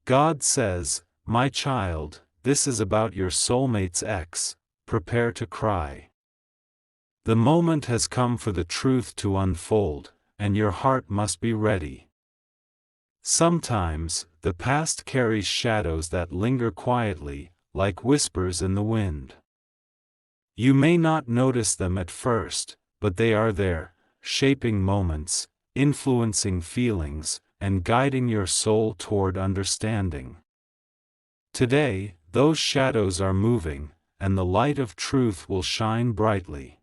God says, "My child, this is about your soulmate's ex, prepare to cry." The moment has come for the truth to unfold, and your heart must be ready. Sometimes, the past carries shadows that linger quietly, like whispers in the wind. You may not notice them at first, but they are there, shaping moments, influencing feelings, and guiding your soul toward understanding. Today, those shadows are moving, and the light of truth will shine brightly.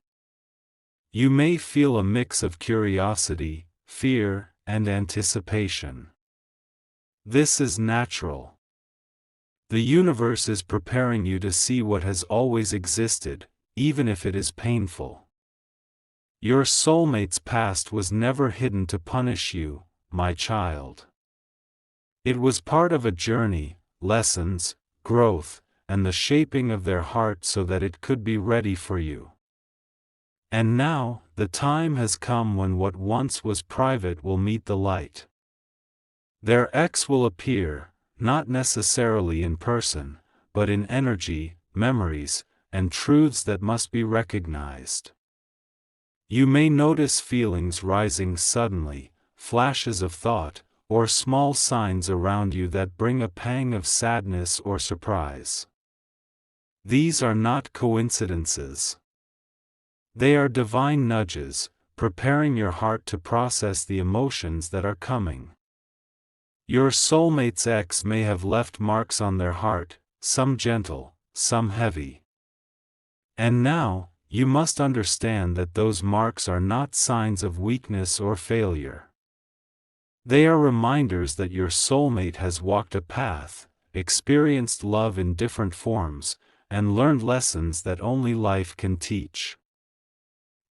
You may feel a mix of curiosity, fear, and anticipation. This is natural. The universe is preparing you to see what has always existed, even if it is painful. Your soulmate's past was never hidden to punish you, my child. It was part of a journey, lessons, growth, and the shaping of their heart so that it could be ready for you. And now, the time has come when what once was private will meet the light. Their ex will appear, not necessarily in person, but in energy, memories, and truths that must be recognized. You may notice feelings rising suddenly, flashes of thought, or small signs around you that bring a pang of sadness or surprise. These are not coincidences. They are divine nudges, preparing your heart to process the emotions that are coming. Your soulmate's ex may have left marks on their heart, some gentle, some heavy. And now, you must understand that those marks are not signs of weakness or failure. They are reminders that your soulmate has walked a path, experienced love in different forms, and learned lessons that only life can teach.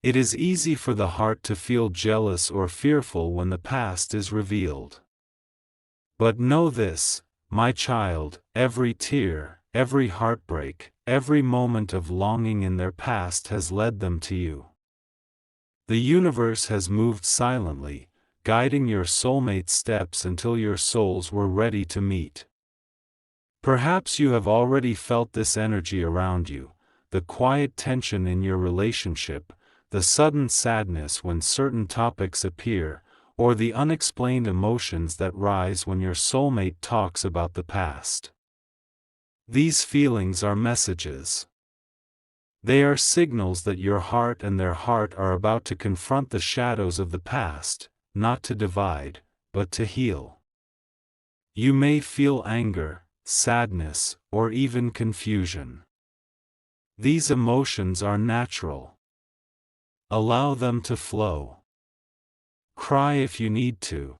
It is easy for the heart to feel jealous or fearful when the past is revealed. But know this, my child, every tear, every heartbreak, every moment of longing in their past has led them to you. The universe has moved silently, guiding your soulmate's steps until your souls were ready to meet. Perhaps you have already felt this energy around you, the quiet tension in your relationship, the sudden sadness when certain topics appear, or the unexplained emotions that rise when your soulmate talks about the past. These feelings are messages. They are signals that your heart and their heart are about to confront the shadows of the past, not to divide, but to heal. You may feel anger, sadness, or even confusion. These emotions are natural. Allow them to flow. Cry if you need to.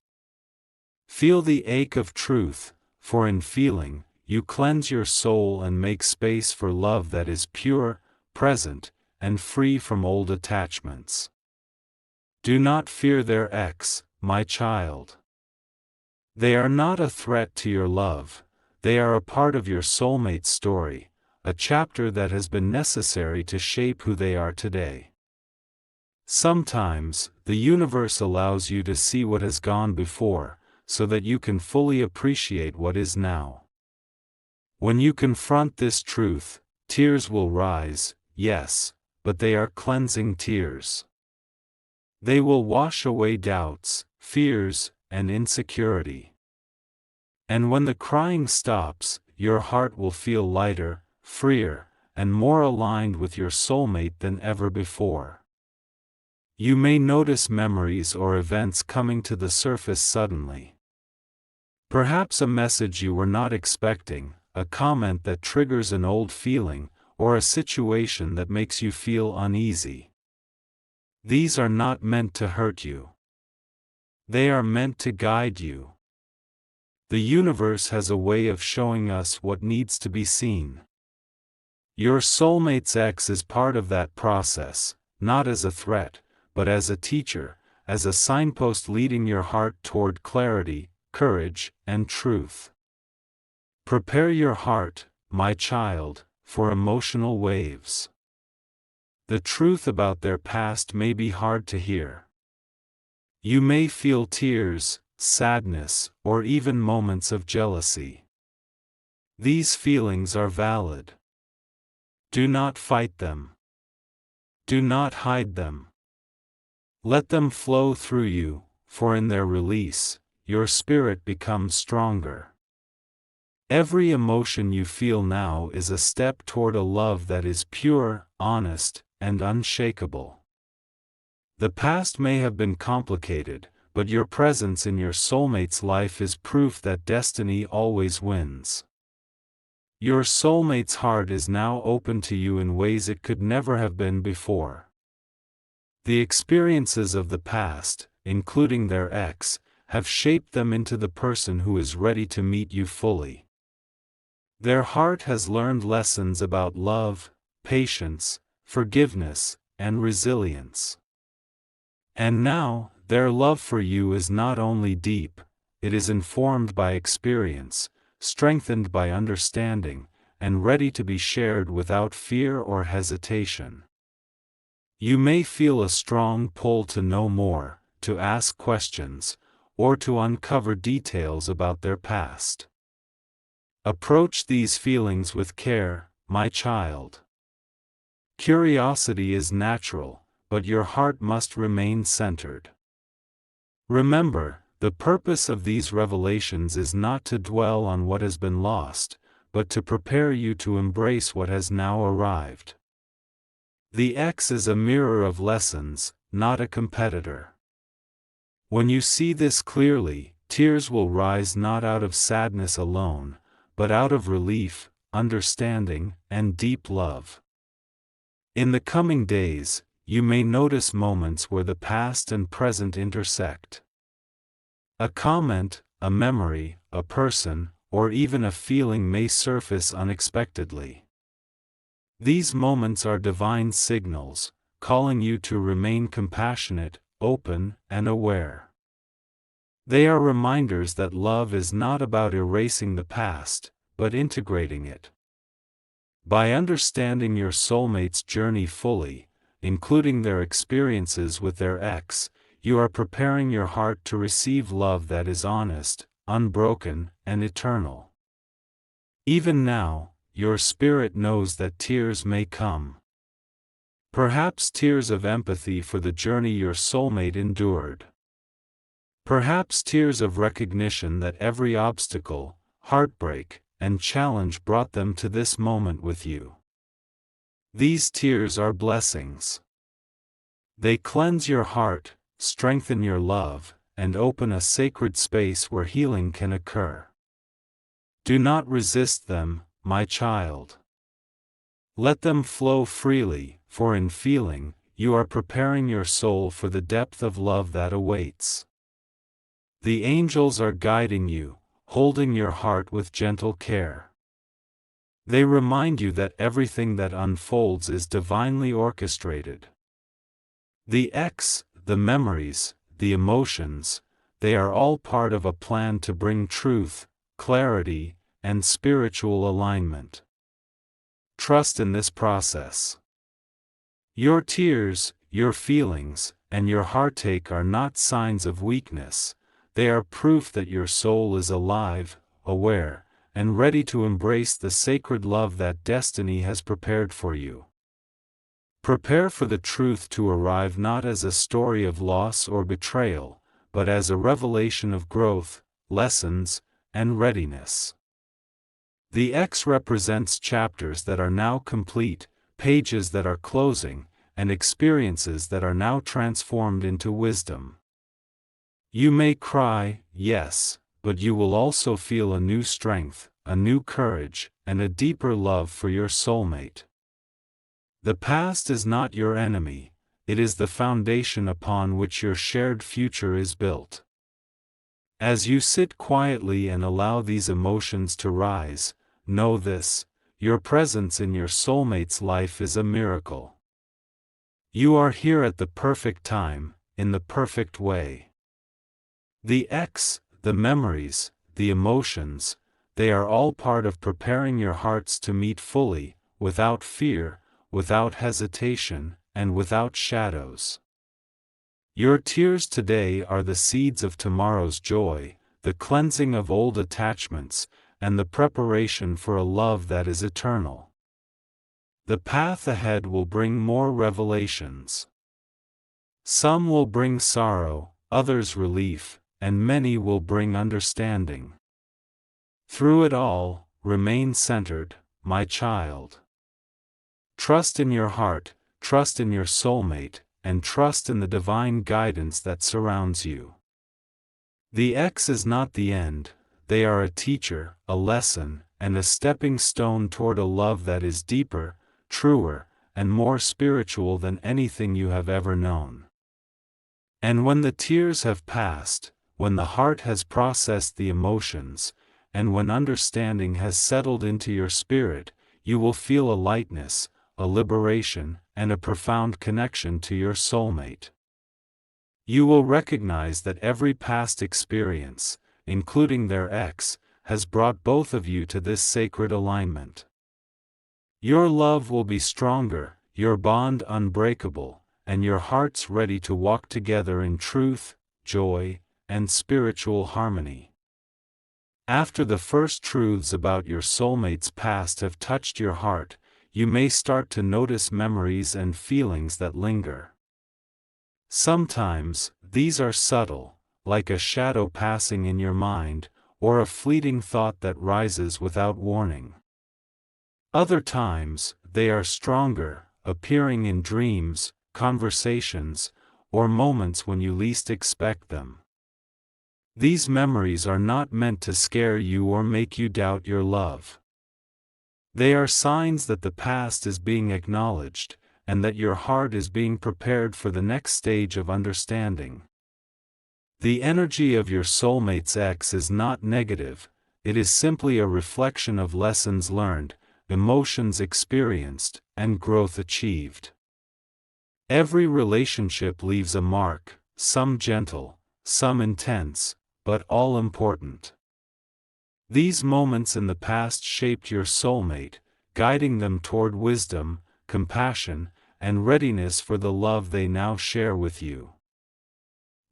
Feel the ache of truth, for in feeling, you cleanse your soul and make space for love that is pure, present, and free from old attachments. Do not fear their ex, my child. They are not a threat to your love, they are a part of your soulmate's story, a chapter that has been necessary to shape who they are today. Sometimes, the universe allows you to see what has gone before, so that you can fully appreciate what is now. When you confront this truth, tears will rise, yes, but they are cleansing tears. They will wash away doubts, fears, and insecurity. And when the crying stops, your heart will feel lighter, freer, and more aligned with your soulmate than ever before. You may notice memories or events coming to the surface suddenly. Perhaps a message you were not expecting, a comment that triggers an old feeling, or a situation that makes you feel uneasy. These are not meant to hurt you. They are meant to guide you. The universe has a way of showing us what needs to be seen. Your soulmate's ex is part of that process, not as a threat, but as a teacher, as a signpost leading your heart toward clarity, courage, and truth. Prepare your heart, my child, for emotional waves. The truth about their past may be hard to hear. You may feel tears, sadness, or even moments of jealousy. These feelings are valid. Do not fight them. Do not hide them. Let them flow through you, for in their release, your spirit becomes stronger. Every emotion you feel now is a step toward a love that is pure, honest, and unshakable. The past may have been complicated, but your presence in your soulmate's life is proof that destiny always wins. Your soulmate's heart is now open to you in ways it could never have been before. The experiences of the past, including their ex, have shaped them into the person who is ready to meet you fully. Their heart has learned lessons about love, patience, forgiveness, and resilience. And now, their love for you is not only deep, it is informed by experience, strengthened by understanding, and ready to be shared without fear or hesitation. You may feel a strong pull to know more, to ask questions, or to uncover details about their past. Approach these feelings with care, my child. Curiosity is natural, but your heart must remain centered. Remember, the purpose of these revelations is not to dwell on what has been lost, but to prepare you to embrace what has now arrived. The X is a mirror of lessons, not a competitor. When you see this clearly, tears will rise not out of sadness alone, but out of relief, understanding, and deep love. In the coming days, you may notice moments where the past and present intersect. A comment, a memory, a person, or even a feeling may surface unexpectedly. These moments are divine signals, calling you to remain compassionate, open, and aware. They are reminders that love is not about erasing the past, but integrating it. By understanding your soulmate's journey fully, including their experiences with their ex, you are preparing your heart to receive love that is honest, unbroken, and eternal. Even now, your spirit knows that tears may come. Perhaps tears of empathy for the journey your soulmate endured. Perhaps tears of recognition that every obstacle, heartbreak, and challenge brought them to this moment with you. These tears are blessings. They cleanse your heart, strengthen your love, and open a sacred space where healing can occur. Do not resist them, my child. Let them flow freely, for in feeling, you are preparing your soul for the depth of love that awaits. The angels are guiding you, holding your heart with gentle care. They remind you that everything that unfolds is divinely orchestrated. The X, the memories, the emotions, they are all part of a plan to bring truth, clarity, and spiritual alignment. Trust in this process. Your tears, your feelings, and your heartache are not signs of weakness. They are proof that your soul is alive, aware, and ready to embrace the sacred love that destiny has prepared for you. Prepare for the truth to arrive not as a story of loss or betrayal, but as a revelation of growth, lessons, and readiness. The X represents chapters that are now complete, pages that are closing, and experiences that are now transformed into wisdom. You may cry, yes, but you will also feel a new strength, a new courage, and a deeper love for your soulmate. The past is not your enemy, it is the foundation upon which your shared future is built. As you sit quietly and allow these emotions to rise, know this: your presence in your soulmate's life is a miracle. You are here at the perfect time, in the perfect way. The X, the memories, the emotions, they are all part of preparing your hearts to meet fully, without fear, without hesitation, and without shadows. Your tears today are the seeds of tomorrow's joy, the cleansing of old attachments, and the preparation for a love that is eternal. The path ahead will bring more revelations. Some will bring sorrow, others relief, and many will bring understanding. Through it all, remain centered, my child. Trust in your heart, trust in your soulmate, and trust in the divine guidance that surrounds you. The X is not the end, they are a teacher, a lesson, and a stepping stone toward a love that is deeper, truer, and more spiritual than anything you have ever known. And when the tears have passed, when the heart has processed the emotions, and when understanding has settled into your spirit, you will feel a lightness, a liberation, and a profound connection to your soulmate. You will recognize that every past experience, including their X, has brought both of you to this sacred alignment. Your love will be stronger, your bond unbreakable, and your hearts ready to walk together in truth, joy, and spiritual harmony. After the first truths about your soulmate's past have touched your heart, you may start to notice memories and feelings that linger. Sometimes, these are subtle, like a shadow passing in your mind, or a fleeting thought that rises without warning. Other times, they are stronger, appearing in dreams, conversations, or moments when you least expect them. These memories are not meant to scare you or make you doubt your love. They are signs that the past is being acknowledged, and that your heart is being prepared for the next stage of understanding. The energy of your soulmate's X is not negative, it is simply a reflection of lessons learned, emotions experienced, and growth achieved. Every relationship leaves a mark, some gentle, some intense, but all important. These moments in the past shaped your soulmate, guiding them toward wisdom, compassion, and readiness for the love they now share with you.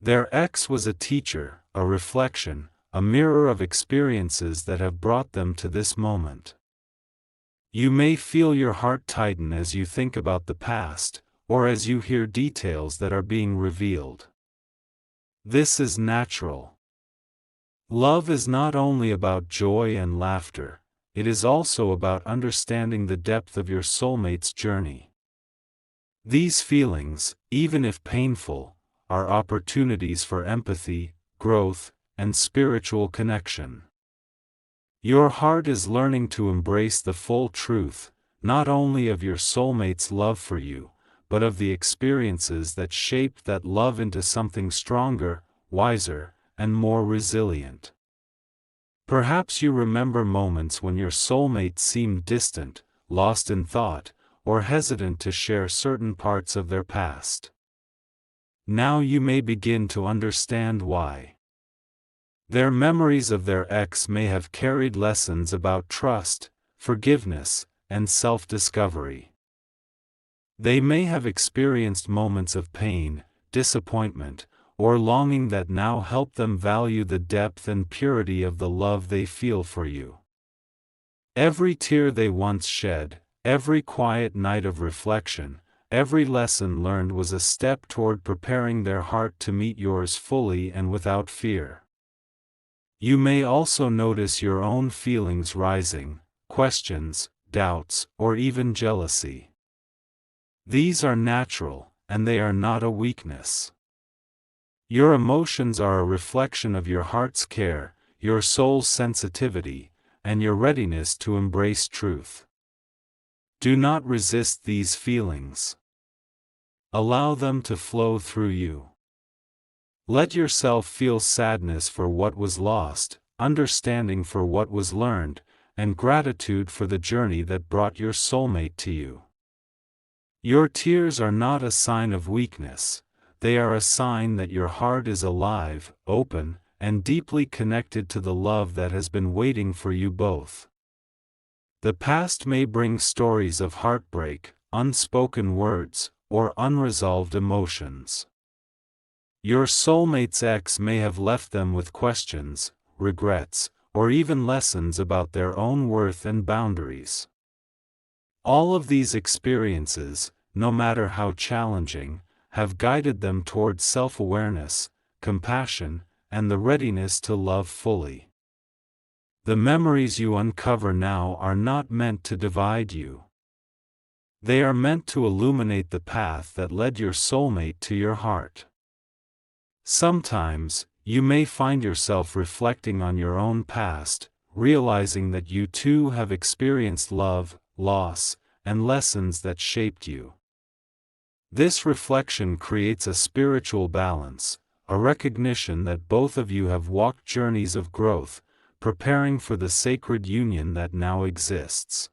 Their X was a teacher, a reflection, a mirror of experiences that have brought them to this moment. You may feel your heart tighten as you think about the past, or as you hear details that are being revealed. This is natural. Love is not only about joy and laughter, it is also about understanding the depth of your soulmate's journey. These feelings, even if painful, are opportunities for empathy, growth, and spiritual connection. Your heart is learning to embrace the full truth, not only of your soulmate's love for you, but of the experiences that shaped that love into something stronger, wiser, and more resilient. Perhaps you remember moments when your soulmate seemed distant, lost in thought, or hesitant to share certain parts of their past. Now you may begin to understand why. Their memories of their X may have carried lessons about trust, forgiveness, and self-discovery. They may have experienced moments of pain, disappointment, or longing that now help them value the depth and purity of the love they feel for you. Every tear they once shed, every quiet night of reflection, every lesson learned was a step toward preparing their heart to meet yours fully and without fear. You may also notice your own feelings rising, questions, doubts, or even jealousy. These are natural, and they are not a weakness. Your emotions are a reflection of your heart's care, your soul's sensitivity, and your readiness to embrace truth. Do not resist these feelings. Allow them to flow through you. Let yourself feel sadness for what was lost, understanding for what was learned, and gratitude for the journey that brought your soulmate to you. Your tears are not a sign of weakness. They are a sign that your heart is alive, open, and deeply connected to the love that has been waiting for you both. The past may bring stories of heartbreak, unspoken words, or unresolved emotions. Your soulmate's ex may have left them with questions, regrets, or even lessons about their own worth and boundaries. All of these experiences, no matter how challenging, have guided them towards self-awareness, compassion, and the readiness to love fully. The memories you uncover now are not meant to divide you. They are meant to illuminate the path that led your soulmate to your heart. Sometimes, you may find yourself reflecting on your own past, realizing that you too have experienced love, loss, and lessons that shaped you. This reflection creates a spiritual balance, a recognition that both of you have walked journeys of growth, preparing for the sacred union that now exists.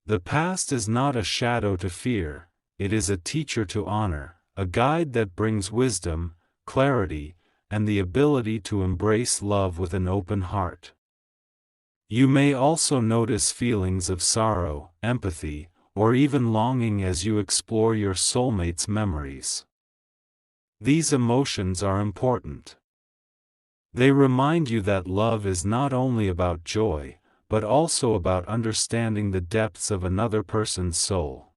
The past is not a shadow to fear, it is a teacher to honor, a guide that brings wisdom, clarity, and the ability to embrace love with an open heart. You may also notice feelings of sorrow, empathy, or even longing as you explore your soulmate's memories. These emotions are important. They remind you that love is not only about joy, but also about understanding the depths of another person's soul.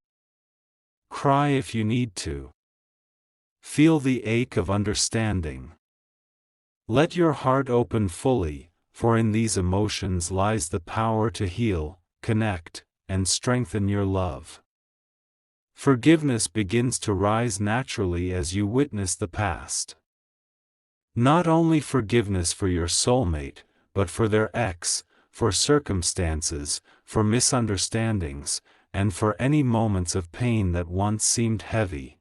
Cry if you need to. Feel the ache of understanding. Let your heart open fully, for in these emotions lies the power to heal, connect, and strengthen your love. Forgiveness begins to rise naturally as you witness the past. Not only forgiveness for your soulmate, but for their ex, for circumstances, for misunderstandings, and for any moments of pain that once seemed heavy.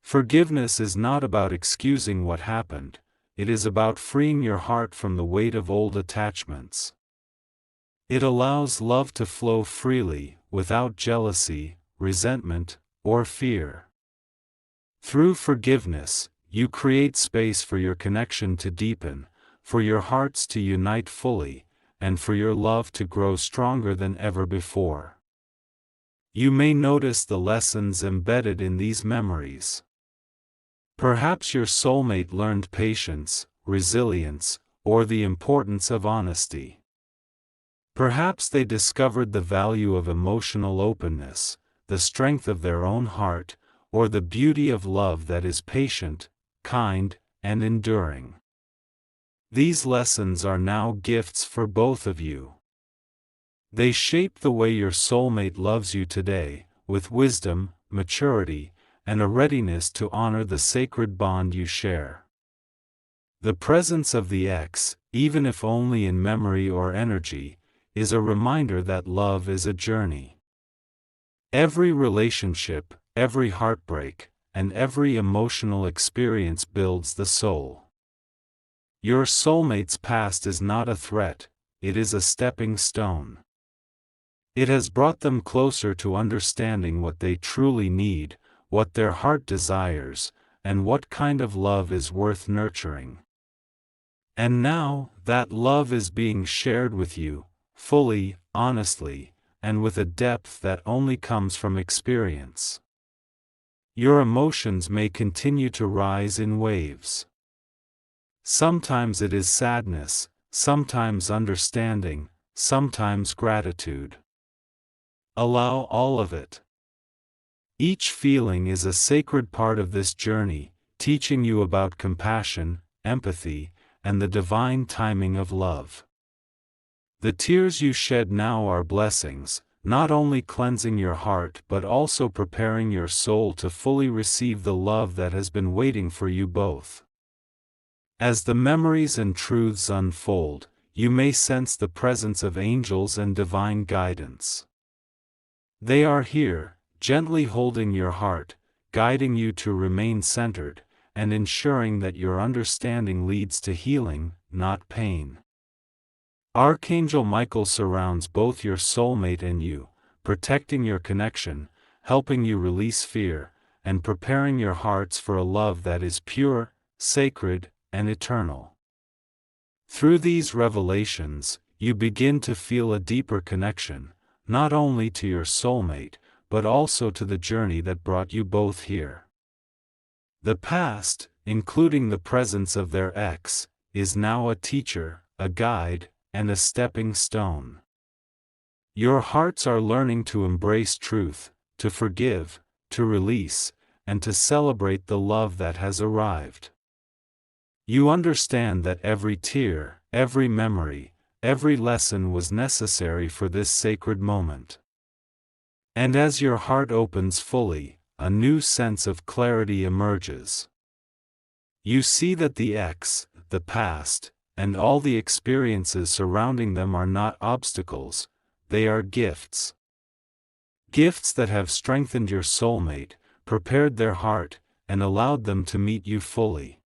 Forgiveness is not about excusing what happened, it is about freeing your heart from the weight of old attachments. It allows love to flow freely, without jealousy, resentment, or fear. Through forgiveness, you create space for your connection to deepen, for your hearts to unite fully, and for your love to grow stronger than ever before. You may notice the lessons embedded in these memories. Perhaps your soulmate learned patience, resilience, or the importance of honesty. Perhaps they discovered the value of emotional openness, the strength of their own heart, or the beauty of love that is patient, kind, and enduring. These lessons are now gifts for both of you. They shape the way your soulmate loves you today, with wisdom, maturity, and a readiness to honor the sacred bond you share. The presence of the ex, even if only in memory or energy, is a reminder that love is a journey. Every relationship, every heartbreak, and every emotional experience builds the soul. Your soulmate's past is not a threat, it is a stepping stone. It has brought them closer to understanding what they truly need, what their heart desires, and what kind of love is worth nurturing. And now, that love is being shared with you, fully, honestly, and with a depth that only comes from experience. Your emotions may continue to rise in waves. Sometimes it is sadness, sometimes understanding, sometimes gratitude. Allow all of it. Each feeling is a sacred part of this journey, teaching you about compassion, empathy, and the divine timing of love. The tears you shed now are blessings, not only cleansing your heart but also preparing your soul to fully receive the love that has been waiting for you both. As the memories and truths unfold, you may sense the presence of angels and divine guidance. They are here, gently holding your heart, guiding you to remain centered, and ensuring that your understanding leads to healing, not pain. Archangel Michael surrounds both your soulmate and you, protecting your connection, helping you release fear, and preparing your hearts for a love that is pure, sacred, and eternal. Through these revelations, you begin to feel a deeper connection, not only to your soulmate, but also to the journey that brought you both here. The past, including the presence of their ex, is now a teacher, a guide, and a stepping stone. Your hearts are learning to embrace truth, to forgive, to release, and to celebrate the love that has arrived. You understand that every tear, every memory, every lesson was necessary for this sacred moment. And as your heart opens fully, a new sense of clarity emerges. You see that the ex, the past, and all the experiences surrounding them are not obstacles, they are gifts. Gifts that have strengthened your soulmate, prepared their heart, and allowed them to meet you fully.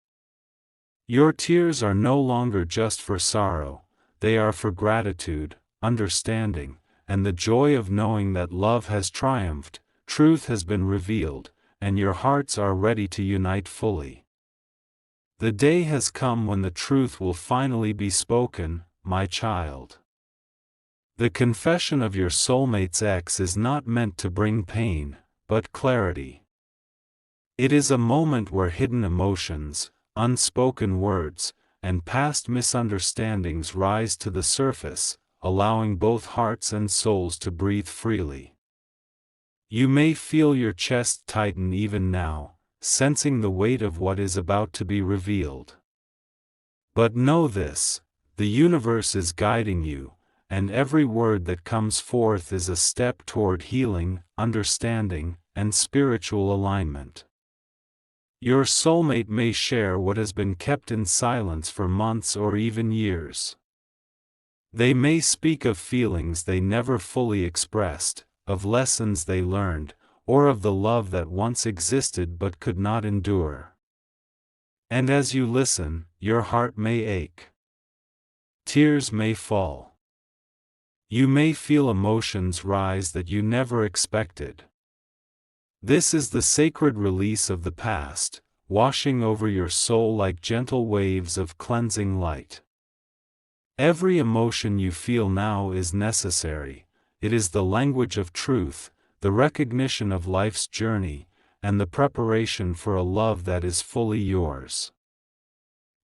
Your tears are no longer just for sorrow, they are for gratitude, understanding, and the joy of knowing that love has triumphed, truth has been revealed, and your hearts are ready to unite fully. The day has come when the truth will finally be spoken, my child. The confession of your soulmate's ex is not meant to bring pain, but clarity. It is a moment where hidden emotions, unspoken words, and past misunderstandings rise to the surface, allowing both hearts and souls to breathe freely. You may feel your chest tighten even now, sensing the weight of what is about to be revealed. But know this, the universe is guiding you, and every word that comes forth is a step toward healing, understanding, and spiritual alignment. Your soulmate may share what has been kept in silence for months or even years. They may speak of feelings they never fully expressed, of lessons they learned, or of the love that once existed but could not endure. And as you listen, your heart may ache. Tears may fall. You may feel emotions rise that you never expected. This is the sacred release of the past, washing over your soul like gentle waves of cleansing light. Every emotion you feel now is necessary, it is the language of truth, the recognition of life's journey, and the preparation for a love that is fully yours.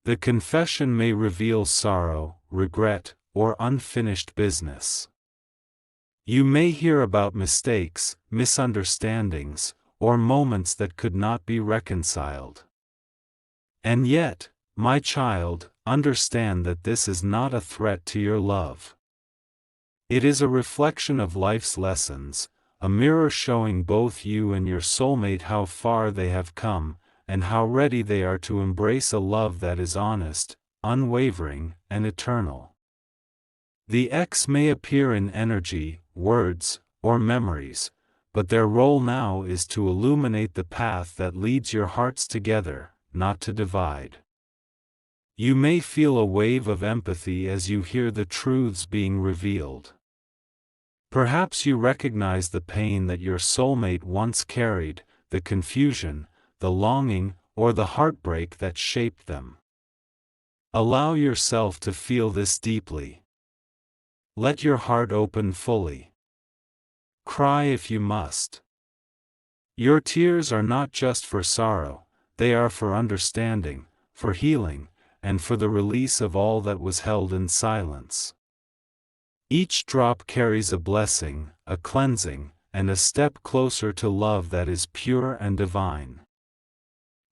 The confession may reveal sorrow, regret, or unfinished business. You may hear about mistakes, misunderstandings, or moments that could not be reconciled. And yet, my child, understand that this is not a threat to your love. It is a reflection of life's lessons, a mirror showing both you and your soulmate how far they have come, and how ready they are to embrace a love that is honest, unwavering, and eternal. The ex may appear in energy, words, or memories, but their role now is to illuminate the path that leads your hearts together, not to divide. You may feel a wave of empathy as you hear the truths being revealed. Perhaps you recognize the pain that your soulmate once carried, the confusion, the longing, or the heartbreak that shaped them. Allow yourself to feel this deeply. Let your heart open fully. Cry if you must. Your tears are not just for sorrow, they are for understanding, for healing, and for the release of all that was held in silence. Each drop carries a blessing, a cleansing, and a step closer to love that is pure and divine.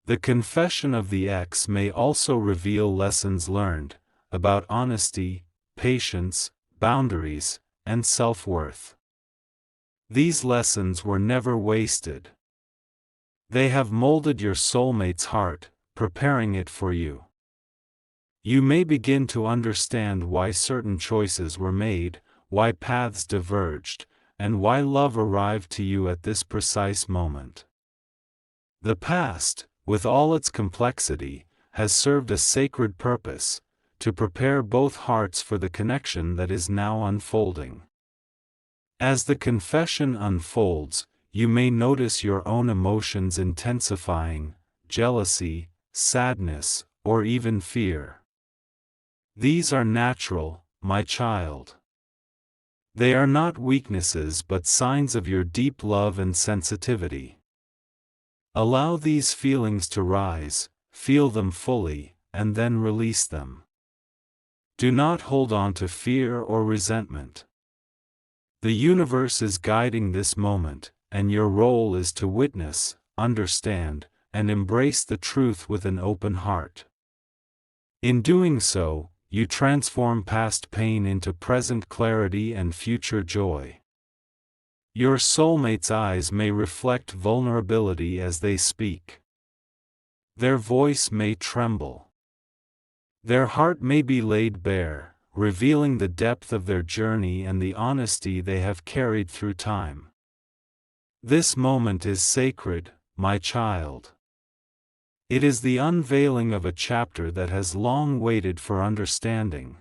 The confession of the ex may also reveal lessons learned, about honesty, patience, boundaries, and self-worth. These lessons were never wasted. They have molded your soulmate's heart, preparing it for you. You may begin to understand why certain choices were made, why paths diverged, and why love arrived to you at this precise moment. The past, with all its complexity, has served a sacred purpose, to prepare both hearts for the connection that is now unfolding. As the confession unfolds, you may notice your own emotions intensifying, jealousy, sadness, or even fear. These are natural, my child. They are not weaknesses but signs of your deep love and sensitivity. Allow these feelings to rise, feel them fully, and then release them. Do not hold on to fear or resentment. The universe is guiding this moment, and your role is to witness, understand, and embrace the truth with an open heart. In doing so, you transform past pain into present clarity and future joy. Your soulmate's eyes may reflect vulnerability as they speak. Their voice may tremble. Their heart may be laid bare, revealing the depth of their journey and the honesty they have carried through time. This moment is sacred, my child. It is the unveiling of a chapter that has long waited for understanding.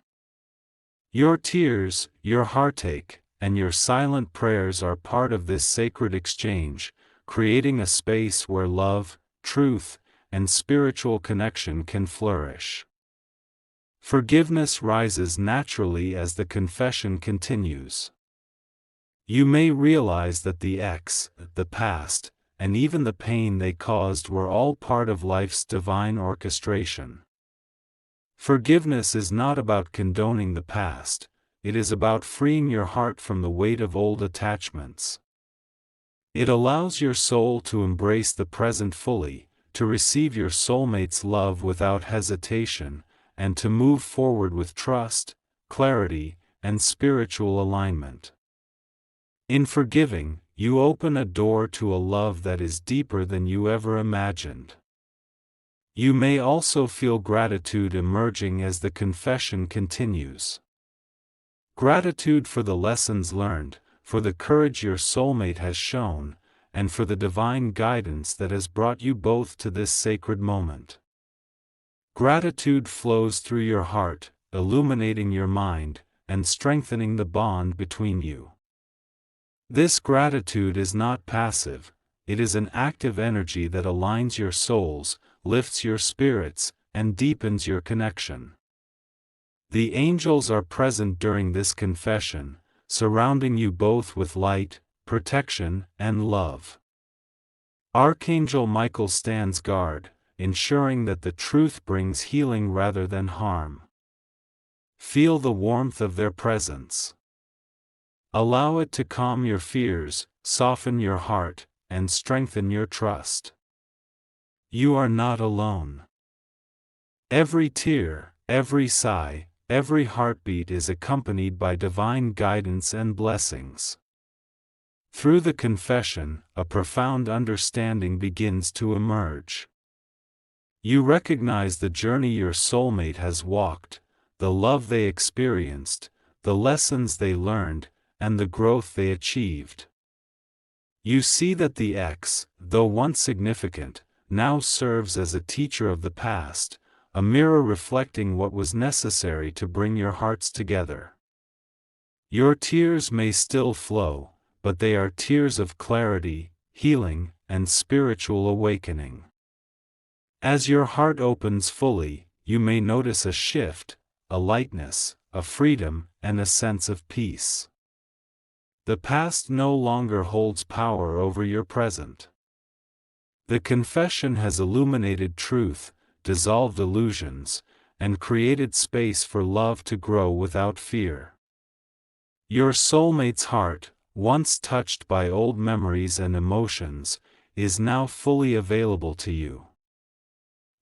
Your tears, your heartache, and your silent prayers are part of this sacred exchange, creating a space where love, truth, and spiritual connection can flourish. Forgiveness rises naturally as the confession continues. You may realize that the past, and even the pain they caused were all part of life's divine orchestration. Forgiveness is not about condoning the past, it is about freeing your heart from the weight of old attachments. It allows your soul to embrace the present fully, to receive your soulmate's love without hesitation, and to move forward with trust, clarity, and spiritual alignment. In forgiving, you open a door to a love that is deeper than you ever imagined. You may also feel gratitude emerging as the confession continues. Gratitude for the lessons learned, for the courage your soulmate has shown, and for the divine guidance that has brought you both to this sacred moment. Gratitude flows through your heart, illuminating your mind, and strengthening the bond between you. This gratitude is not passive, it is an active energy that aligns your souls, lifts your spirits, and deepens your connection. The angels are present during this confession, surrounding you both with light, protection, and love. Archangel Michael stands guard, ensuring that the truth brings healing rather than harm. Feel the warmth of their presence. Allow it to calm your fears, soften your heart, and strengthen your trust. You are not alone. Every tear, every sigh, every heartbeat is accompanied by divine guidance and blessings. Through the confession, a profound understanding begins to emerge. You recognize the journey your soulmate has walked, the love they experienced, the lessons they learned, and the growth they achieved. You see that the ex, though once significant, now serves as a teacher of the past, a mirror reflecting what was necessary to bring your hearts together. Your tears may still flow, but they are tears of clarity, healing, and spiritual awakening. As your heart opens fully, you may notice a shift, a lightness, a freedom, and a sense of peace. The past no longer holds power over your present. The confession has illuminated truth, dissolved illusions, and created space for love to grow without fear. Your soulmate's heart, once touched by old memories and emotions, is now fully available to you.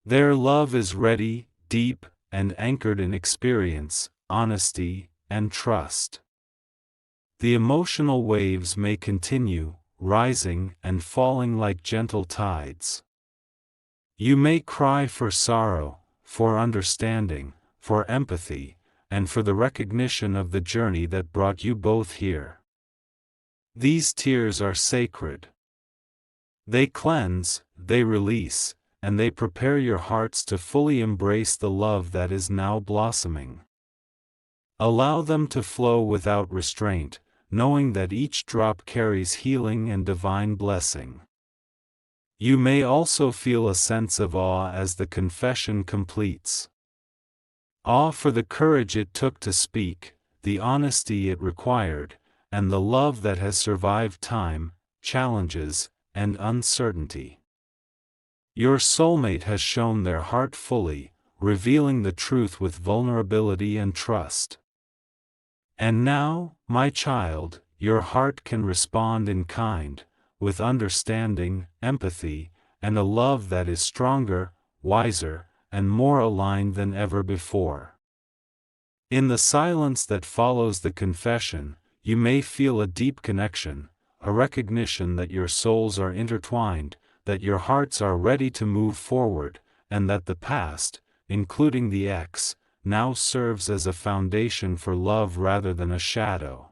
Their love is ready, deep, and anchored in experience, honesty, and trust. The emotional waves may continue, rising and falling like gentle tides. You may cry for sorrow, for understanding, for empathy, and for the recognition of the journey that brought you both here. These tears are sacred. They cleanse, they release, and they prepare your hearts to fully embrace the love that is now blossoming. Allow them to flow without restraint, knowing that each drop carries healing and divine blessing. You may also feel a sense of awe as the confession completes. Awe for the courage it took to speak, the honesty it required, and the love that has survived time, challenges, and uncertainty. Your soulmate has shown their heart fully, revealing the truth with vulnerability and trust. And now, my child, your heart can respond in kind, with understanding, empathy, and a love that is stronger, wiser, and more aligned than ever before. In the silence that follows the confession, you may feel a deep connection, a recognition that your souls are intertwined, that your hearts are ready to move forward, and that the past, including the ex, now serves as a foundation for love rather than a shadow.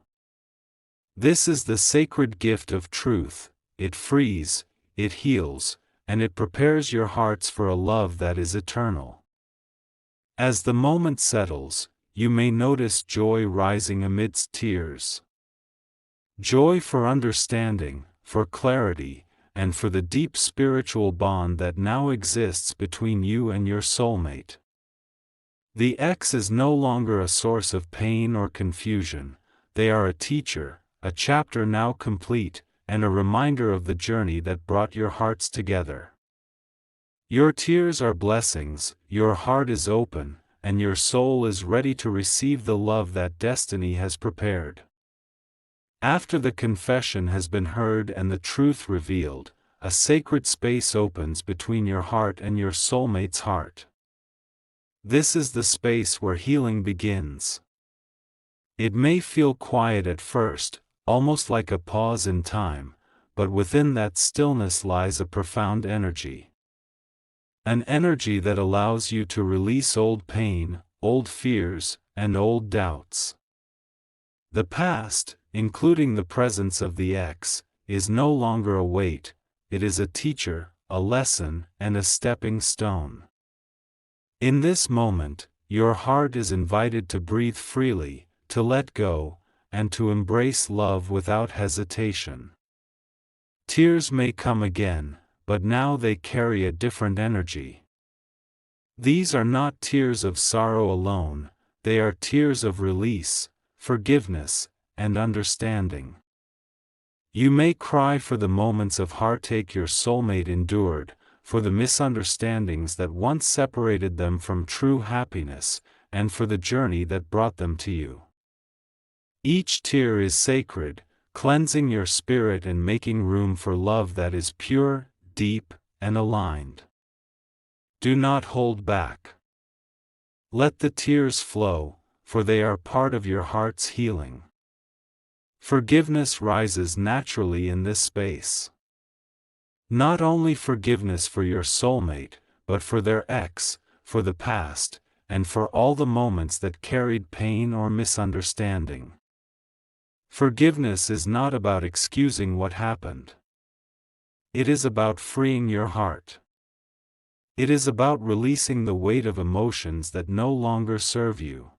This is the sacred gift of truth. It frees, it heals, and it prepares your hearts for a love that is eternal. As the moment settles, you may notice joy rising amidst tears. Joy for understanding, for clarity, and for the deep spiritual bond that now exists between you and your soulmate. The ex is no longer a source of pain or confusion. They are a teacher, a chapter now complete, and a reminder of the journey that brought your hearts together. Your tears are blessings, your heart is open, and your soul is ready to receive the love that destiny has prepared. After the confession has been heard and the truth revealed, a sacred space opens between your heart and your soulmate's heart. This is the space where healing begins. It may feel quiet at first, almost like a pause in time, but within that stillness lies a profound energy. An energy that allows you to release old pain, old fears, and old doubts. The past, including the presence of the ex, is no longer a weight, it is a teacher, a lesson, and a stepping stone. In this moment, your heart is invited to breathe freely, to let go, and to embrace love without hesitation. Tears may come again, but now they carry a different energy. These are not tears of sorrow alone, they are tears of release, forgiveness, and understanding. You may cry for the moments of heartache your soulmate endured, for the misunderstandings that once separated them from true happiness, and for the journey that brought them to you. Each tear is sacred, cleansing your spirit and making room for love that is pure, deep, and aligned. Do not hold back. Let the tears flow, for they are part of your heart's healing. Forgiveness rises naturally in this space. Not only forgiveness for your soulmate, but for their ex, for the past, and for all the moments that carried pain or misunderstanding. Forgiveness is not about excusing what happened. It is about freeing your heart. It is about releasing the weight of emotions that no longer serve you.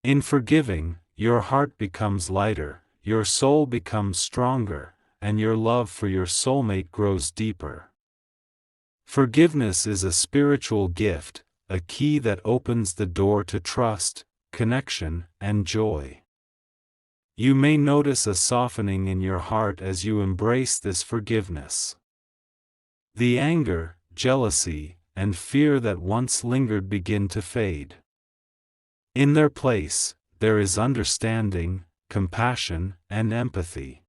In forgiving, your heart becomes lighter, your soul becomes stronger, and your love for your soulmate grows deeper. Forgiveness is a spiritual gift, a key that opens the door to trust, connection, and joy. You may notice a softening in your heart as you embrace this forgiveness. The anger, jealousy, and fear that once lingered begin to fade. In their place, there is understanding, compassion, and empathy.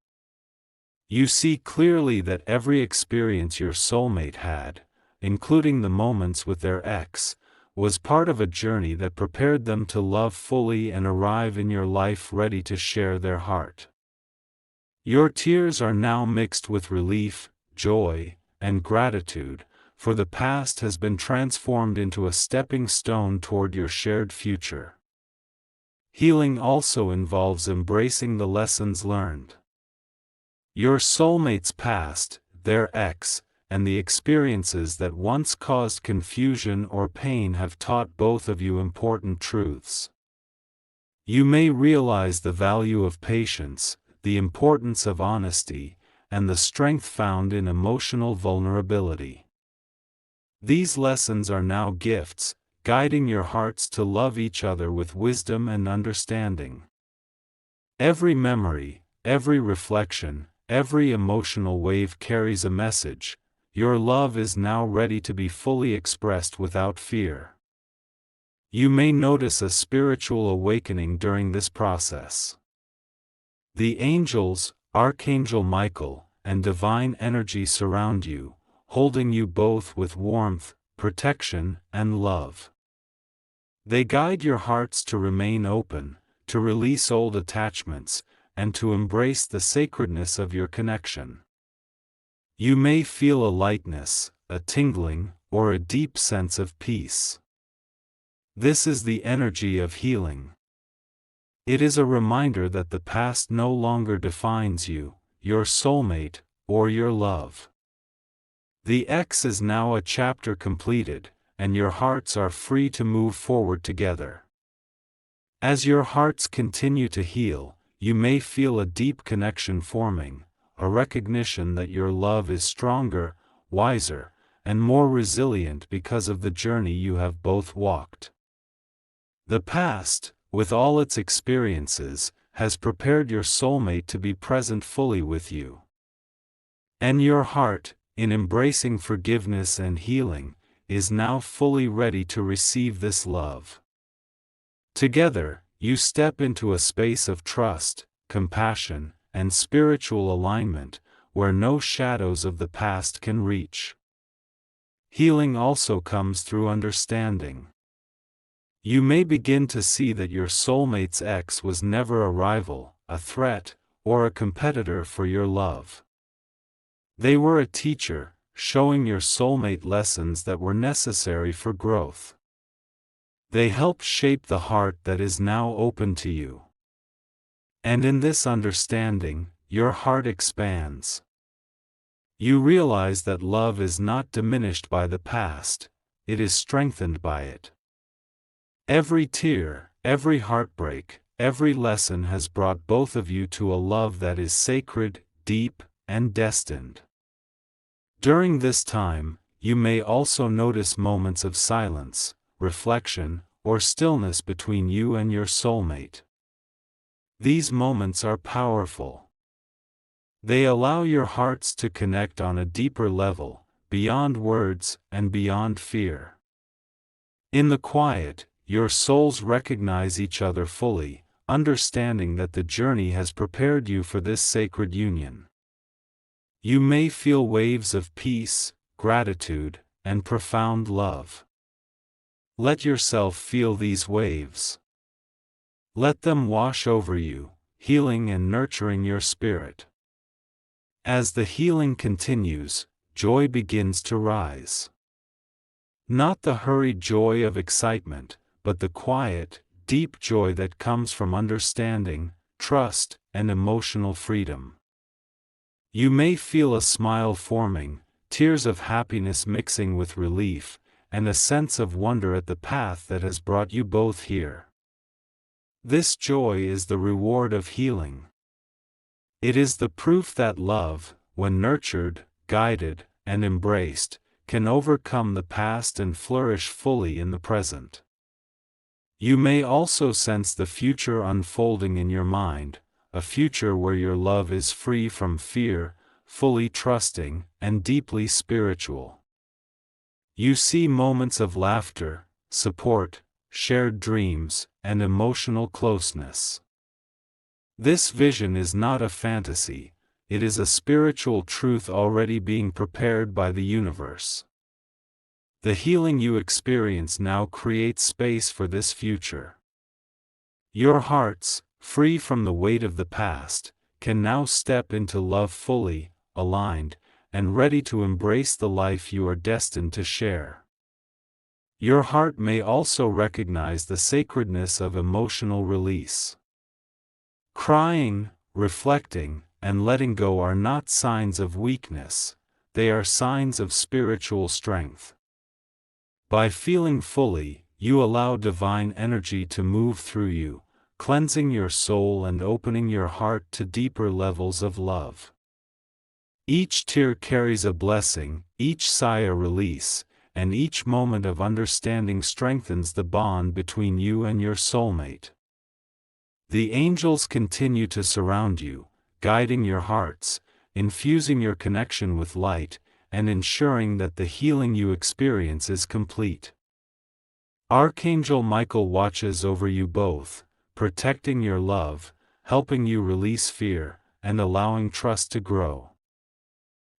You see clearly that every experience your soulmate had, including the moments with their ex, was part of a journey that prepared them to love fully and arrive in your life ready to share their heart. Your tears are now mixed with relief, joy, and gratitude, for the past has been transformed into a stepping stone toward your shared future. Healing also involves embracing the lessons learned. Your soulmate's past, their ex, and the experiences that once caused confusion or pain have taught both of you important truths. You may realize the value of patience, the importance of honesty, and the strength found in emotional vulnerability. These lessons are now gifts, guiding your hearts to love each other with wisdom and understanding. Every memory, every reflection, every emotional wave carries a message. your love is now ready to be fully expressed without fear. You may notice a spiritual awakening during this process. The angels, Archangel Michael, and divine energy surround you, holding you both with warmth, protection, and love. They guide your hearts to remain open, to release old attachments, and to embrace the sacredness of your connection. You may feel a lightness, a tingling, or a deep sense of peace. This is the energy of healing. It is a reminder that the past no longer defines you, your soulmate, or your love. The X is now a chapter completed, and your hearts are free to move forward together. As your hearts continue to heal, you may feel a deep connection forming, a recognition that your love is stronger, wiser, and more resilient because of the journey you have both walked. The past, with all its experiences, has prepared your soulmate to be present fully with you. And your heart, in embracing forgiveness and healing, is now fully ready to receive this love. Together, you step into a space of trust, compassion, and spiritual alignment, where no shadows of the past can reach. Healing also comes through understanding. You may begin to see that your soulmate's ex was never a rival, a threat, or a competitor for your love. They were a teacher, showing your soulmate lessons that were necessary for growth. They helped shape the heart that is now open to you. And in this understanding, your heart expands. You realize that love is not diminished by the past, it is strengthened by it. Every tear, every heartbreak, every lesson has brought both of you to a love that is sacred, deep, and destined. During this time, you may also notice moments of silence, reflection, or stillness between you and your soulmate. These moments are powerful. They allow your hearts to connect on a deeper level, beyond words and beyond fear. In the quiet, your souls recognize each other fully, understanding that the journey has prepared you for this sacred union. You may feel waves of peace, gratitude, and profound love. Let yourself feel these waves. Let them wash over you, healing and nurturing your spirit. As the healing continues, joy begins to rise. Not the hurried joy of excitement, but the quiet, deep joy that comes from understanding, trust, and emotional freedom. You may feel a smile forming, tears of happiness mixing with relief, and a sense of wonder at the path that has brought you both here. This joy is the reward of healing. It is the proof that love, when nurtured, guided, and embraced, can overcome the past and flourish fully in the present. You may also sense the future unfolding in your mind, a future where your love is free from fear, fully trusting, and deeply spiritual. You see moments of laughter, support, shared dreams, and emotional closeness. This vision is not a fantasy, it is a spiritual truth already being prepared by the universe. The healing you experience now creates space for this future. Your hearts, free from the weight of the past, can now step into love fully, aligned, and ready to embrace the life you are destined to share. Your heart may also recognize the sacredness of emotional release. Crying, reflecting, and letting go are not signs of weakness, they are signs of spiritual strength. By feeling fully, you allow divine energy to move through you, cleansing your soul and opening your heart to deeper levels of love. Each tear carries a blessing, each sigh a release, and each moment of understanding strengthens the bond between you and your soulmate. The angels continue to surround you, guiding your hearts, infusing your connection with light, and ensuring that the healing you experience is complete. Archangel Michael watches over you both, protecting your love, helping you release fear, and allowing trust to grow.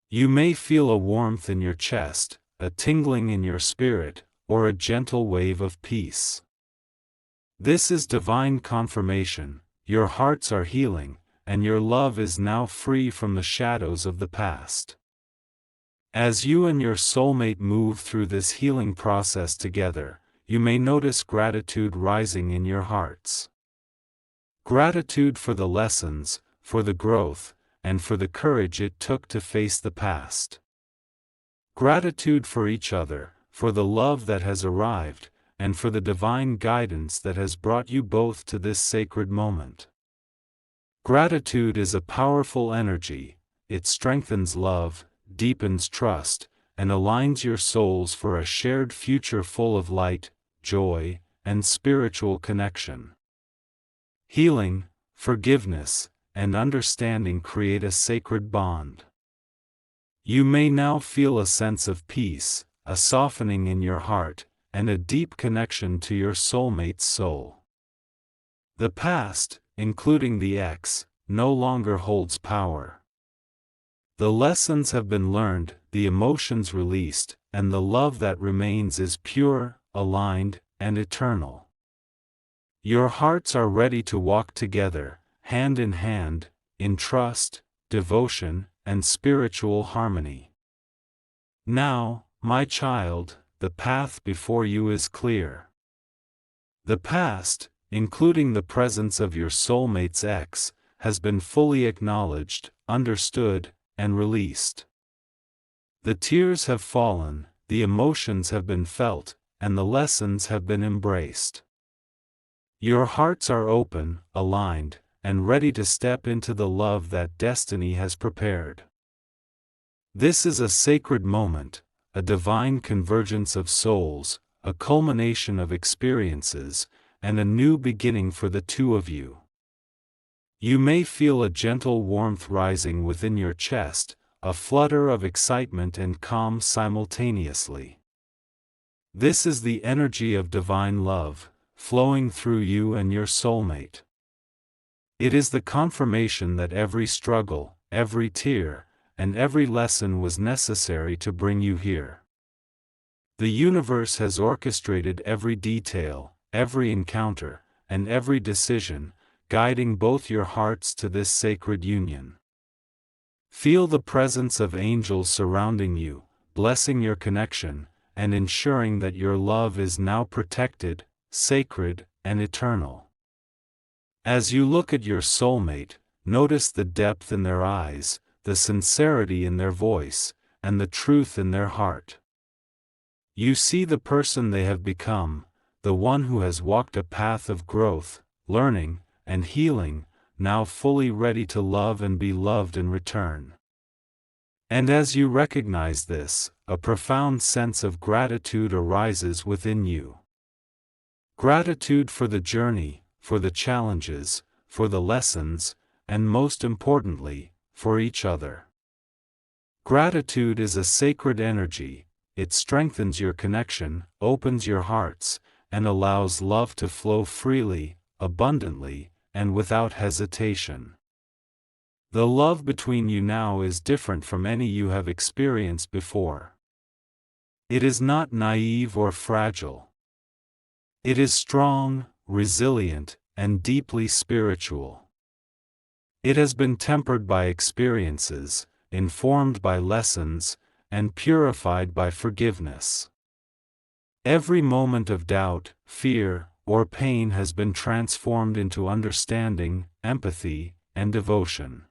You may feel a warmth in your chest, a tingling in your spirit, or a gentle wave of peace. This is divine confirmation. Your hearts are healing, and your love is now free from the shadows of the past. As you and your soulmate move through this healing process together, you may notice gratitude rising in your hearts. Gratitude for the lessons, for the growth, and for the courage it took to face the past. Gratitude for each other, for the love that has arrived, and for the divine guidance that has brought you both to this sacred moment. Gratitude is a powerful energy. It strengthens love, deepens trust, and aligns your souls for a shared future full of light, joy, and spiritual connection. Healing, forgiveness, and understanding create a sacred bond. You may now feel a sense of peace, a softening in your heart, and a deep connection to your soulmate's soul. The past, including the ex, no longer holds power. The lessons have been learned, the emotions released, and the love that remains is pure, aligned, and eternal. Your hearts are ready to walk together, hand in hand, in trust, devotion, and spiritual harmony. Now, my child, the path before you is clear. The past, including the presence of your soulmate's ex, has been fully acknowledged, understood, and released. The tears have fallen, the emotions have been felt, and the lessons have been embraced. Your hearts are open, aligned, and ready to step into the love that destiny has prepared. This is a sacred moment, a divine convergence of souls, a culmination of experiences, and a new beginning for the two of you. You may feel a gentle warmth rising within your chest, a flutter of excitement and calm simultaneously. This is the energy of divine love, flowing through you and your soulmate. It is the confirmation that every struggle, every tear, and every lesson was necessary to bring you here. The universe has orchestrated every detail, every encounter, and every decision, guiding both your hearts to this sacred union. Feel the presence of angels surrounding you, blessing your connection, and ensuring that your love is now protected, sacred, and eternal. As you look at your soulmate, notice the depth in their eyes, the sincerity in their voice, and the truth in their heart. You see the person they have become, the one who has walked a path of growth, learning, and healing, now fully ready to love and be loved in return. And as you recognize this, a profound sense of gratitude arises within you. Gratitude for the journey, for the challenges, for the lessons, and most importantly, for each other. Gratitude is a sacred energy. It strengthens your connection, opens your hearts, and allows love to flow freely, abundantly, and without hesitation. The love between you now is different from any you have experienced before. It is not naive or fragile. It is strong, resilient, and deeply spiritual. It has been tempered by experiences, informed by lessons, and purified by forgiveness. Every moment of doubt, fear, or pain has been transformed into understanding, empathy, and devotion.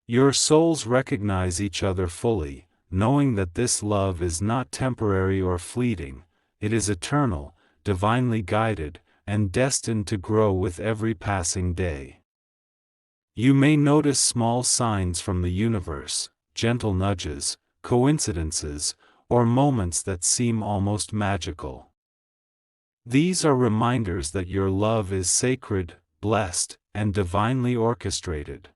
Your souls recognize each other fully, knowing that this love is not temporary or fleeting, it is eternal, divinely guided, and destined to grow with every passing day. You may notice small signs from the universe, gentle nudges, coincidences, or moments that seem almost magical. These are reminders that your love is sacred, blessed, and divinely orchestrated.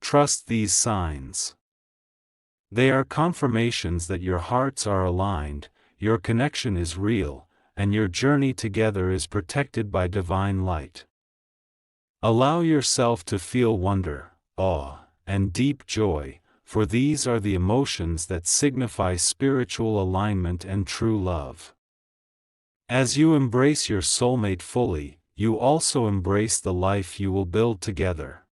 Trust these signs. They are confirmations that your hearts are aligned, your connection is real, and your journey together is protected by divine light. Allow yourself to feel wonder, awe, and deep joy, for these are the emotions that signify spiritual alignment and true love. As you embrace your soulmate fully, you also embrace the life you will build together.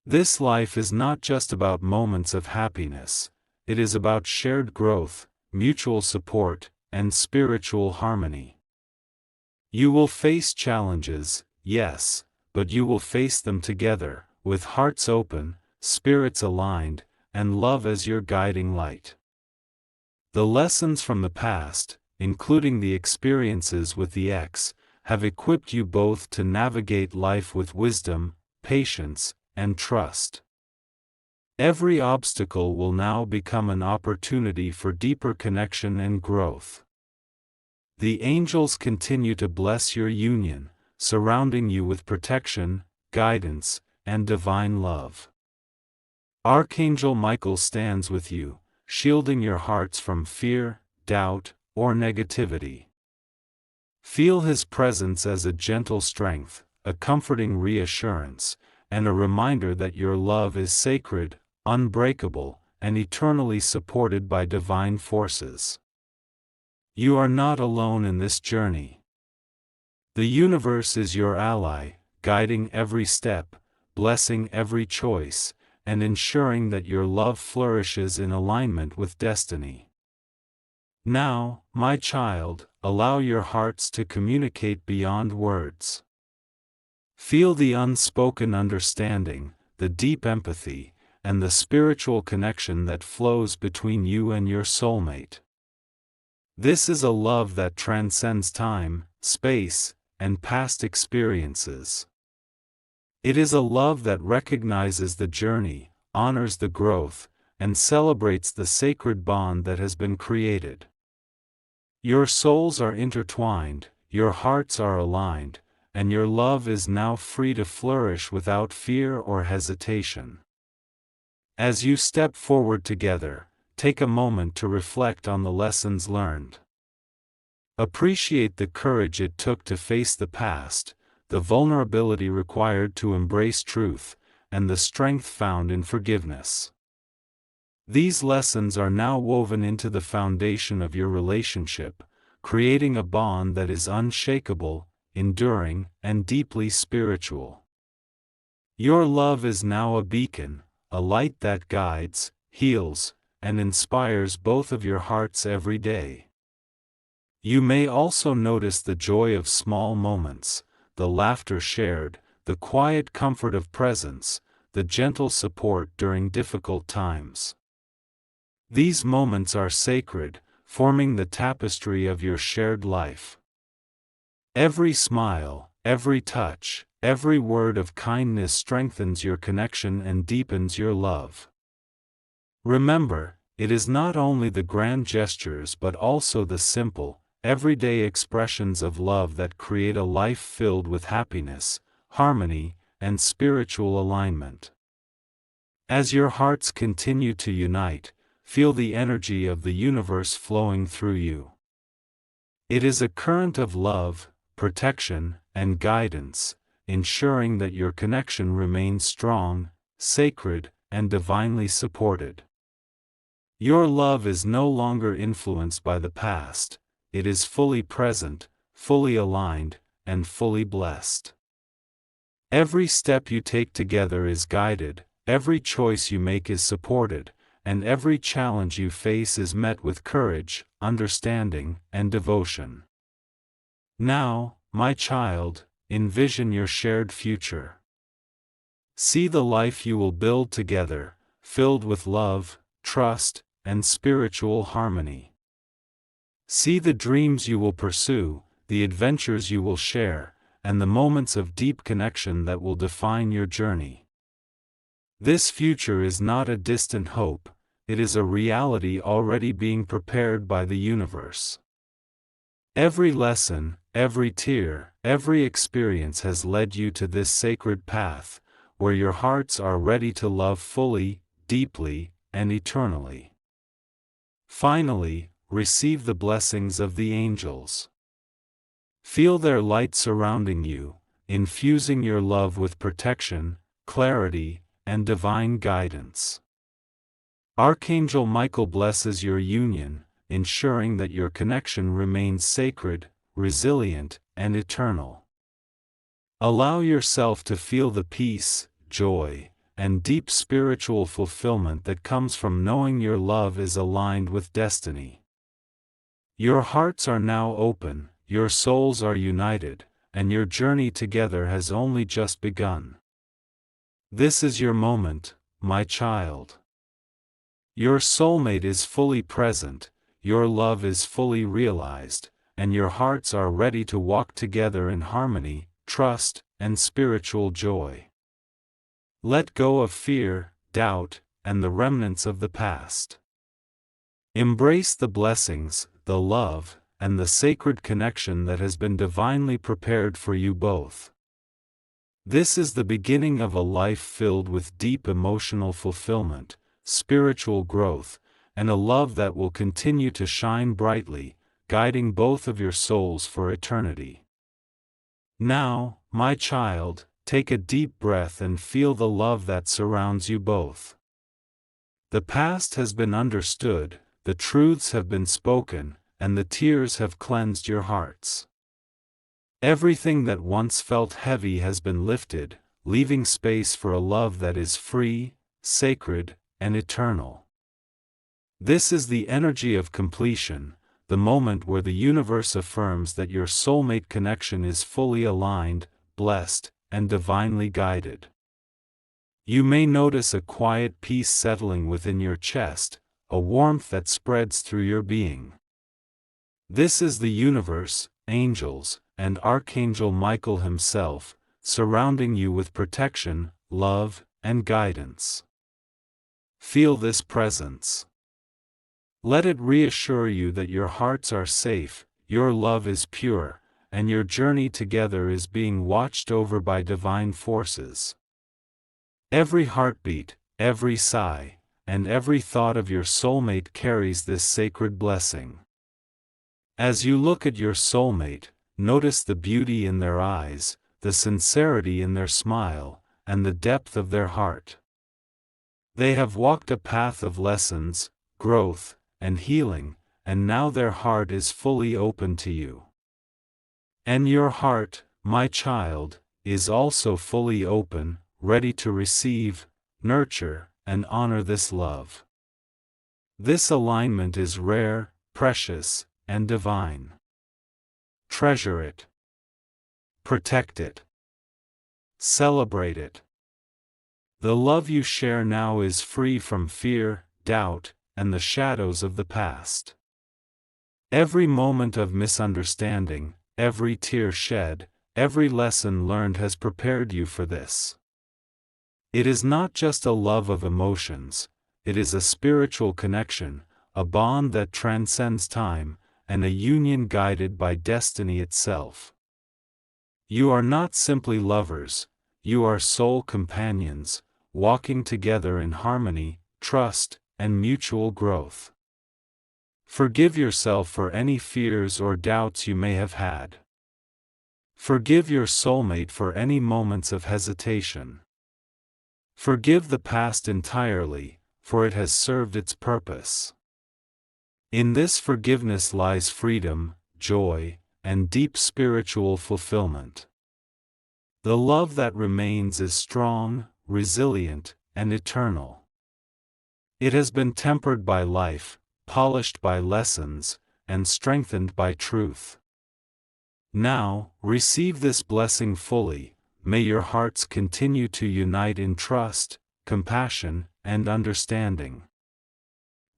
This life is not just about moments of happiness, it is about shared growth, mutual support, and spiritual harmony. You will face challenges, yes, but you will face them together, with hearts open, spirits aligned, and love as your guiding light. The lessons from the past, including the experiences with the ex, have equipped you both to navigate life with wisdom, patience, and trust. Every obstacle will now become an opportunity for deeper connection and growth. The angels continue to bless your union, surrounding you with protection, guidance, and divine love. Archangel Michael stands with you, shielding your hearts from fear, doubt, or negativity. Feel his presence as a gentle strength, a comforting reassurance, and a reminder that your love is sacred, unbreakable, and eternally supported by divine forces. You are not alone in this journey. The universe is your ally, guiding every step, blessing every choice, and ensuring that your love flourishes in alignment with destiny. Now, my child, allow your hearts to communicate beyond words. Feel the unspoken understanding, the deep empathy, and the spiritual connection that flows between you and your soulmate. This is a love that transcends time, space, and past experiences. It is a love that recognizes the journey, honors the growth, and celebrates the sacred bond that has been created. Your souls are intertwined, your hearts are aligned, and your love is now free to flourish without fear or hesitation. As you step forward together, take a moment to reflect on the lessons learned. Appreciate the courage it took to face the past, the vulnerability required to embrace truth, and the strength found in forgiveness. These lessons are now woven into the foundation of your relationship, creating a bond that is unshakable, enduring, and deeply spiritual. Your love is now a beacon, a light that guides, heals, and inspires both of your hearts every day. You may also notice the joy of small moments, the laughter shared, the quiet comfort of presence, the gentle support during difficult times. These moments are sacred, forming the tapestry of your shared life. Every smile, every touch, every word of kindness strengthens your connection and deepens your love. Remember, it is not only the grand gestures but also the simple, everyday expressions of love that create a life filled with happiness, harmony, and spiritual alignment. As your hearts continue to unite, feel the energy of the universe flowing through you. It is a current of love, protection, and guidance, ensuring that your connection remains strong, sacred, and divinely supported. Your love is no longer influenced by the past, it is fully present, fully aligned, and fully blessed. Every step you take together is guided, every choice you make is supported, and every challenge you face is met with courage, understanding, and devotion. Now, my child, envision your shared future. See the life you will build together, filled with love, trust, and spiritual harmony. See the dreams you will pursue, the adventures you will share, and the moments of deep connection that will define your journey. This future is not a distant hope, it is a reality already being prepared by the universe. Every lesson, every tear, every experience has led you to this sacred path, where your hearts are ready to love fully, deeply, and eternally. Finally, receive the blessings of the angels. Feel their light surrounding you, infusing your love with protection, clarity, and divine guidance. Archangel Michael blesses your union, ensuring that your connection remains sacred, resilient, and eternal. Allow yourself to feel the peace, joy, and deep spiritual fulfillment that comes from knowing your love is aligned with destiny. Your hearts are now open, your souls are united, and your journey together has only just begun. This is your moment, my child. Your soulmate is fully present, your love is fully realized, and your hearts are ready to walk together in harmony, trust, and spiritual joy. Let go of fear, doubt, and the remnants of the past. Embrace the blessings, the love, and the sacred connection that has been divinely prepared for you both. This is the beginning of a life filled with deep emotional fulfillment, spiritual growth, and a love that will continue to shine brightly, guiding both of your souls for eternity. Now, my child, take a deep breath and feel the love that surrounds you both. The past has been understood, the truths have been spoken, and the tears have cleansed your hearts. Everything that once felt heavy has been lifted, leaving space for a love that is free, sacred, and eternal. This is the energy of completion, the moment where the universe affirms that your soulmate connection is fully aligned, blessed, and divinely guided. You may notice a quiet peace settling within your chest, a warmth that spreads through your being. This is the universe, angels, and Archangel Michael himself, surrounding you with protection, love, and guidance. Feel this presence. Let it reassure you that your hearts are safe, your love is pure, and your journey together is being watched over by divine forces. Every heartbeat, every sigh, and every thought of your soulmate carries this sacred blessing. As you look at your soulmate, notice the beauty in their eyes, the sincerity in their smile, and the depth of their heart. They have walked a path of lessons, growth, and healing, and now their heart is fully open to you. And your heart, my child, is also fully open, ready to receive, nurture, and honor this love. This alignment is rare, precious, and divine. Treasure it. Protect it. Celebrate it. The love you share now is free from fear, doubt, and the shadows of the past. Every moment of misunderstanding, every tear shed, every lesson learned has prepared you for this. It is not just a love of emotions, it is a spiritual connection, a bond that transcends time, and a union guided by destiny itself. You are not simply lovers, you are soul companions, walking together in harmony, trust, and mutual growth. Forgive yourself for any fears or doubts you may have had. Forgive your soulmate for any moments of hesitation. Forgive the past entirely, for it has served its purpose. In this forgiveness lies freedom, joy, and deep spiritual fulfillment. The love that remains is strong, resilient, and eternal. It has been tempered by life, polished by lessons, and strengthened by truth. Now, receive this blessing fully. May your hearts continue to unite in trust, compassion, and understanding.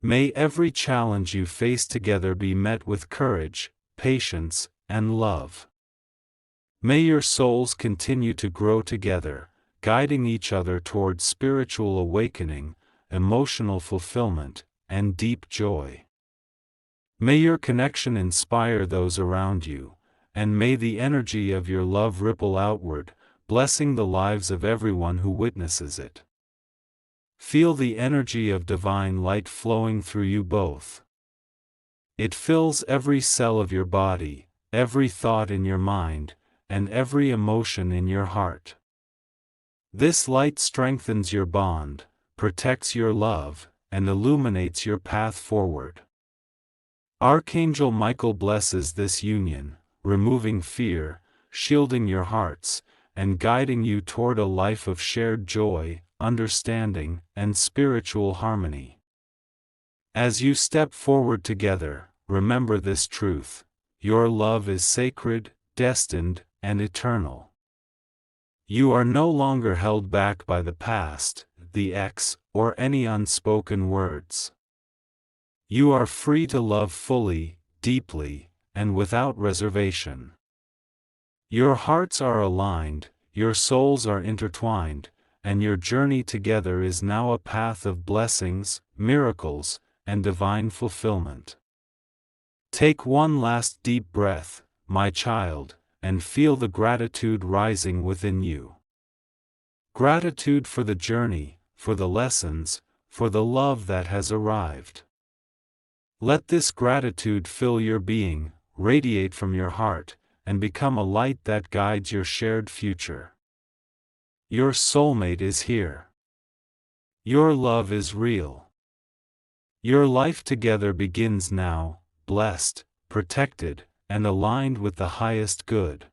May every challenge you face together be met with courage, patience, and love. May your souls continue to grow together, guiding each other towards spiritual awakening, emotional fulfillment, and deep joy. May your connection inspire those around you, and may the energy of your love ripple outward, blessing the lives of everyone who witnesses it. Feel the energy of divine light flowing through you both. It fills every cell of your body, every thought in your mind, and every emotion in your heart. This light strengthens your bond, protects your love, and illuminates your path forward. Archangel Michael blesses this union, removing fear, shielding your hearts, and guiding you toward a life of shared joy, understanding, and spiritual harmony. As you step forward together, remember this truth: your love is sacred, destined, and eternal. You are no longer held back by the past, the ex, or any unspoken words. You are free to love fully, deeply, and without reservation. Your hearts are aligned, your souls are intertwined, and your journey together is now a path of blessings, miracles, and divine fulfillment. Take one last deep breath, my child, and feel the gratitude rising within you. Gratitude for the journey, for the lessons, for the love that has arrived. Let this gratitude fill your being, radiate from your heart, and become a light that guides your shared future. Your soulmate is here. Your love is real. Your life together begins now, blessed, protected, and aligned with the highest good.